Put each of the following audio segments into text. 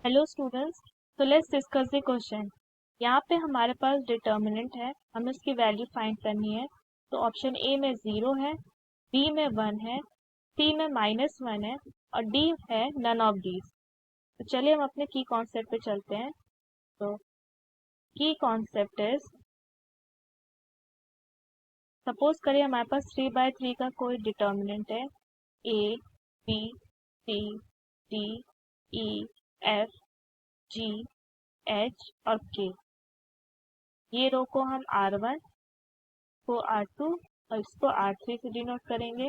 Hello students. तो let's discuss the question. यहाँ पे हमारे पास डिटर्मिनेंट है, हमें उसकी वैल्यू फाइंड करनी है। तो ऑप्शन ए में 0 है, बी में 1 है, सी में -1 है और डी है नन ऑफ दीज। तो चलिए हम अपने की कॉन्सेप्ट पे चलते हैं। तो की कॉन्सेप्ट इज, सपोज करिए हमारे पास 3/3 का कोई डिटर्मिनेंट है, A B C D E F G H और के। ये रो को हम R1 को R2 और इसको R3 से डिनोट करेंगे,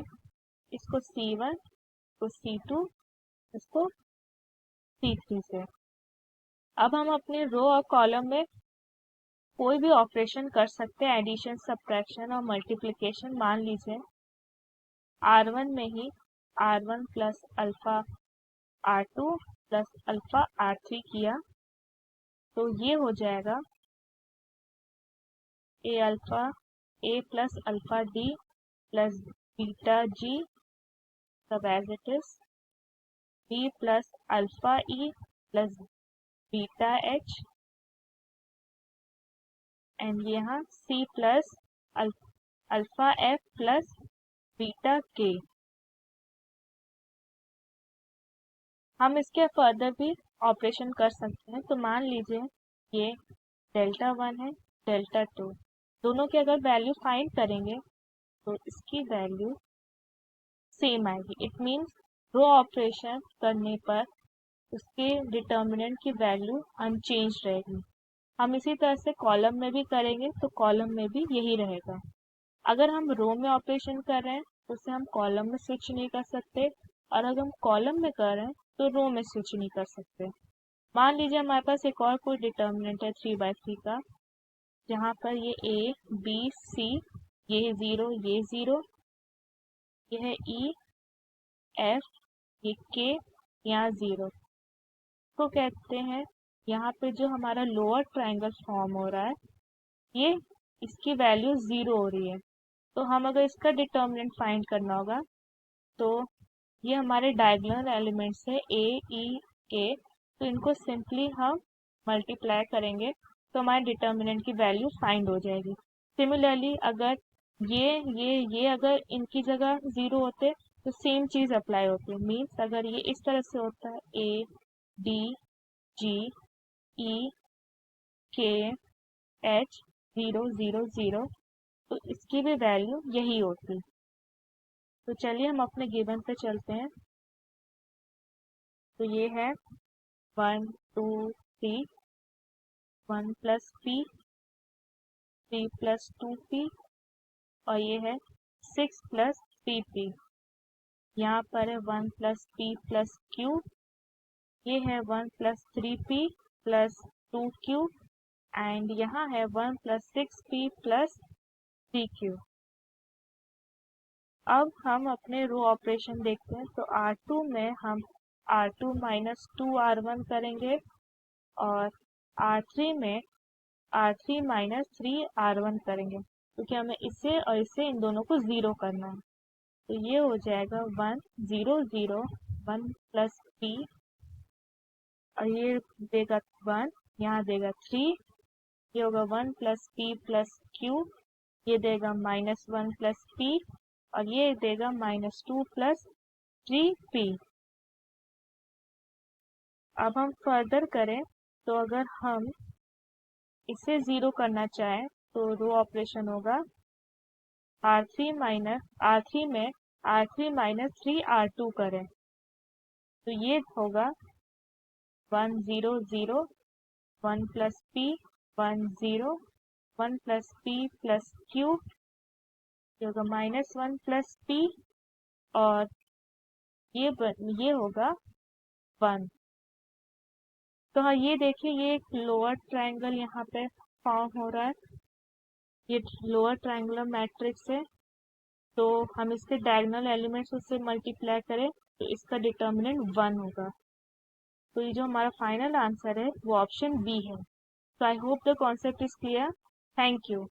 इसको C1, इसको C2, इसको C3 से। अब हम अपने रो और कॉलम में कोई भी ऑपरेशन कर सकते हैं, एडिशन, सब्ट्रैक्शन और मल्टीप्लिकेशन। मान लीजिए R1 में ही R1 plus alpha R2 plus alpha R3 किया, तो ये हो जाएगा A plus alpha D plus beta G, सब as it is, B plus alpha E plus beta H and यहाँ C plus alpha F plus beta K. हम इसके further भी ऑपरेशन कर सकते हैं। तो मान लीजिए ये डेल्टा 1 है, डेल्टा 2, दोनों की अगर वैल्यू फाइंड करेंगे तो इसकी वैल्यू सेम आएगी। इट मीन्स रो ऑपरेशन करने पर उसके डिटर्मिनेंट की वैल्यू अनचेंज रहेगी। हम इसी तरह से कॉलम में भी करेंगे तो कॉलम में भी यही रहेगा। अगर हम रो में ऑपरेशन कर रहे हैं तो उसे हम कॉलम में स्विच नहीं कर सकते, और अगर हम कॉलम में कर रहे हैं तो रो में स्विच नहीं कर सकते। मान लीजिए हमारे पास एक और कोई डिटर्मिनेंट है 3/3 का, जहाँ पर ये ए बी सी, ये 0, ये 0, ये है ई एफ, ये के, यहाँ 0। तो कहते हैं यहाँ पे जो हमारा लोअर ट्रायंगल फॉर्म हो रहा है, ये इसकी वैल्यू 0 हो रही है। तो हम अगर इसका डिटर्मिनेंट फाइंड करना होगा तो ये हमारे डायगोनल एलिमेंट्स है ए ई के, तो इनको सिंपली हम मल्टीप्लाई करेंगे तो हमारे डिटर्मिनेंट की वैल्यू फाइंड हो जाएगी। सिमिलरली अगर ये अगर इनकी जगह 0 होते तो सेम चीज़ अप्लाई होती है। मीन्स अगर ये इस तरह से होता है ए डी जी ई के एच 0 0 0, तो इसकी भी वैल्यू यही होती। तो चलिए हम अपने गिवन पे चलते हैं। तो ये है 1 2 3, 1 प्लस पी, 3 प्लस 2p और ये है 6 प्लस 3p। यहाँ पर है 1 प्लस p प्लस q, ये है 1 plus 3p plus 2q and यहाँ है 1 प्लस 6p प्लस 3q। अब हम अपने रो ऑपरेशन देखते हैं। तो R2 में हम R2 माइनस 2R1 करेंगे और R3 में R3 माइनस 3R1 करेंगे, क्योंकि हमें इसे और इसे इन दोनों को 0 करना है। तो ये हो जाएगा 1 0 0, 1 प्लस p और ये देगा 1, यहाँ देगा 3, ये होगा 1 प्लस p प्लस q, ये देगा -1 प्लस p और ये देगा -2 प्लस 3p। अब हम फर्दर करें तो अगर हम इसे 0 करना चाहें तो रो ऑपरेशन होगा R3 में R3 माइनस 3R2 करें, तो ये होगा 1 0 0, 1 plus p 1 0, 1 plus p plus q, ये होगा -1 प्लस p और ये होगा 1। तो हाँ, ये देखिए ये एक लोअर ट्रायंगल यहाँ पे फॉर्म हो रहा है, ये लोअर ट्रायंगुलर मैट्रिक्स है। तो हम इसके डायगोनल एलिमेंट्स उससे मल्टीप्लाई करें तो इसका डिटर्मिनेंट 1 होगा। तो ये जो हमारा फाइनल आंसर है वो ऑप्शन बी है। So I hope the concept is clear. Thank you.